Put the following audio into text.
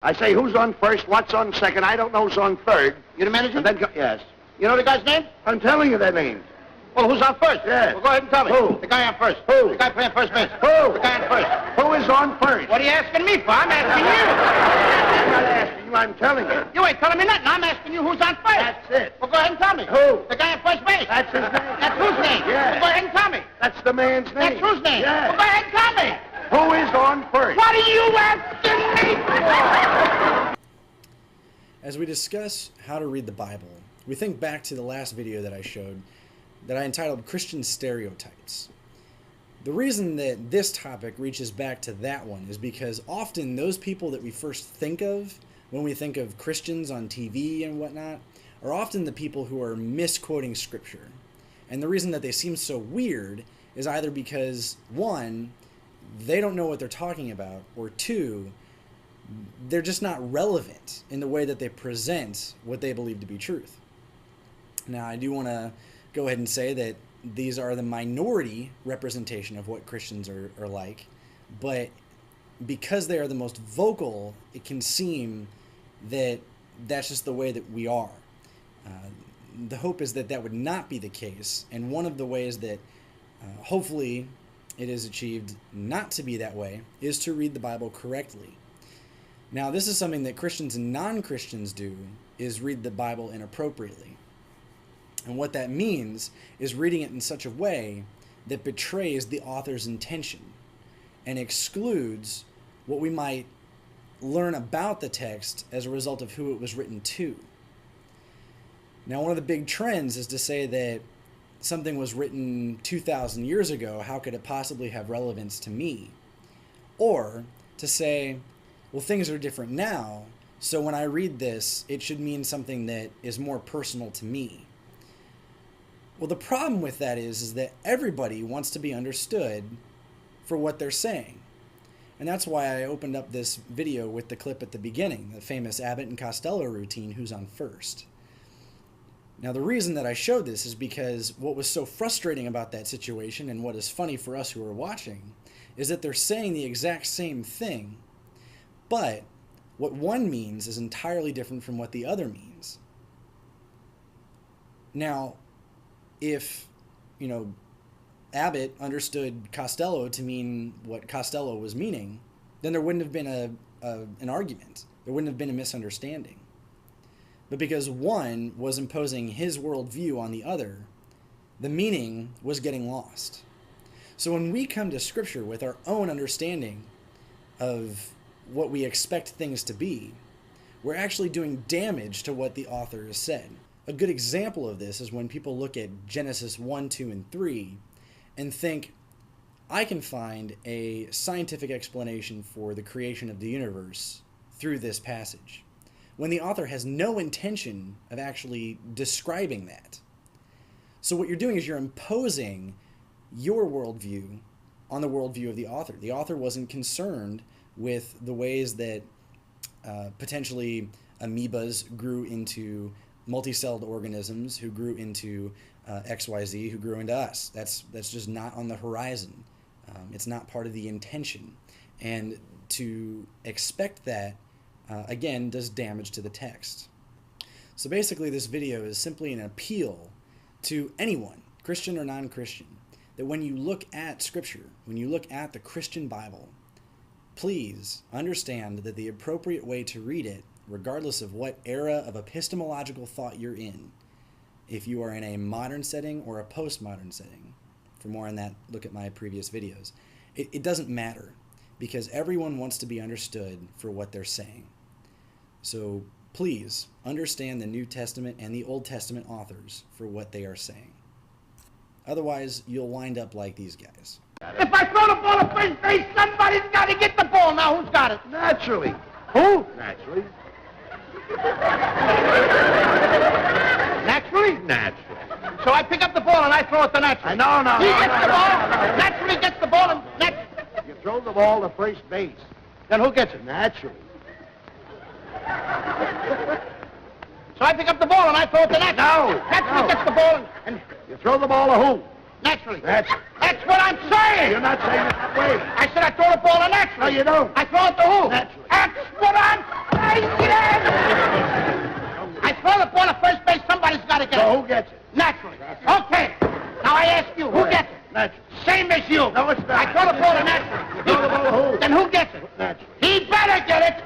I say, who's on first, what's on second, I don't know who's on third. You the manager? And then, yes. You know the guy's name? I'm telling you their names. Well, who's on first? Yes. Well, go ahead and tell me. Who? The guy on first. Who? The guy playing first base. Who? The guy on first. Who is on first? What are you asking me for? I'm asking you. I'm not asking you, I'm telling you. You ain't telling me nothing. I'm asking you who's on first. That's it. Well, go ahead and tell me. Who? The guy on first base. That's his name. That's whose name? Yes. Well, go ahead and tell me. That's the man's name. That's whose name? Yes. Well, go ahead and tell me. Who is on first? What are you asking me for? As we discuss how to read the Bible, we think back to the last video that I showed that I entitled Christian Stereotypes. The reason that this topic reaches back to that one is because often those people that we first think of when we think of Christians on TV and whatnot are often the people who are misquoting Scripture. And the reason that they seem so weird is either because, one, they don't know what they're talking about, or two, they're just not relevant in the way that they present what they believe to be truth. Now, I do want to go ahead and say that these are the minority representation of what Christians are like, but because they are the most vocal, it can seem that that's just the way that we are. The hope is that that would not be the case, and one of the ways that hopefully it is achieved not to be that way is to read the Bible correctly. Now, this is something that Christians and non-Christians do, is read the Bible inappropriately. And what that means is reading it in such a way that betrays the author's intention and excludes what we might learn about the text as a result of who it was written to. Now, one of the big trends is to say that something was written 2,000 years ago, how could it possibly have relevance to me? Or to say, well, things are different now, so when I read this, it should mean something that is more personal to me. Well, the problem with that is that everybody wants to be understood for what they're saying. And that's why I opened up this video with the clip at the beginning, the famous Abbott and Costello routine, who's on first. Now, the reason that I showed this is because what was so frustrating about that situation, and what is funny for us who are watching, is that they're saying the exact same thing, but what one means is entirely different from what the other means. Now, if, Abbott understood Costello to mean what Costello was meaning, then there wouldn't have been an argument. There wouldn't have been a misunderstanding. But because one was imposing his worldview on the other, the meaning was getting lost. So when we come to Scripture with our own understanding of what we expect things to be, we're actually doing damage to what the author has said. A good example of this is when people look at Genesis 1, 2, and 3 and think, I can find a scientific explanation for the creation of the universe through this passage, when the author has no intention of actually describing that. So what you're doing is you're imposing your worldview on the worldview of the author. The author wasn't concerned with the ways that potentially amoebas grew into multicelled organisms, who grew into XYZ, who grew into us. That's just not on the horizon. It's not part of the intention. And to expect that, again, does damage to the text. So basically this video is simply an appeal to anyone, Christian or non-Christian, that when you look at Scripture, when you look at the Christian Bible, please understand that the appropriate way to read it, regardless of what era of epistemological thought you're in, if you are in a modern setting or a postmodern setting, for more on that, look at my previous videos, it doesn't matter, because everyone wants to be understood for what they're saying. So please understand the New Testament and the Old Testament authors for what they are saying. Otherwise, you'll wind up like these guys. If I throw the ball to first base, somebody's got to get the ball. Now, who's got it? Naturally. Who? Naturally. Naturally? Naturally. So I pick up the ball and I throw it to Naturally. No. He gets the ball. Naturally gets the ball and You throw the ball to first base. Then who gets it? Naturally. So I pick up the ball and I throw it to Naturally. No. Naturally No. gets the ball and You throw the ball to who? Naturally. Naturally. That's what I'm saying. You're not saying it that way. I said I throw the ball to Naturally. No, you don't. I throw it to who? Naturally. That's what I'm throw the ball to first base, somebody's got to get So it. who gets it? Naturally. Okay. Now I ask you, who gets it? Naturally. Same as you. No, it's not. I throw the ball to Naturally. Throw the ball to who? Then who gets it? Naturally. He better get it.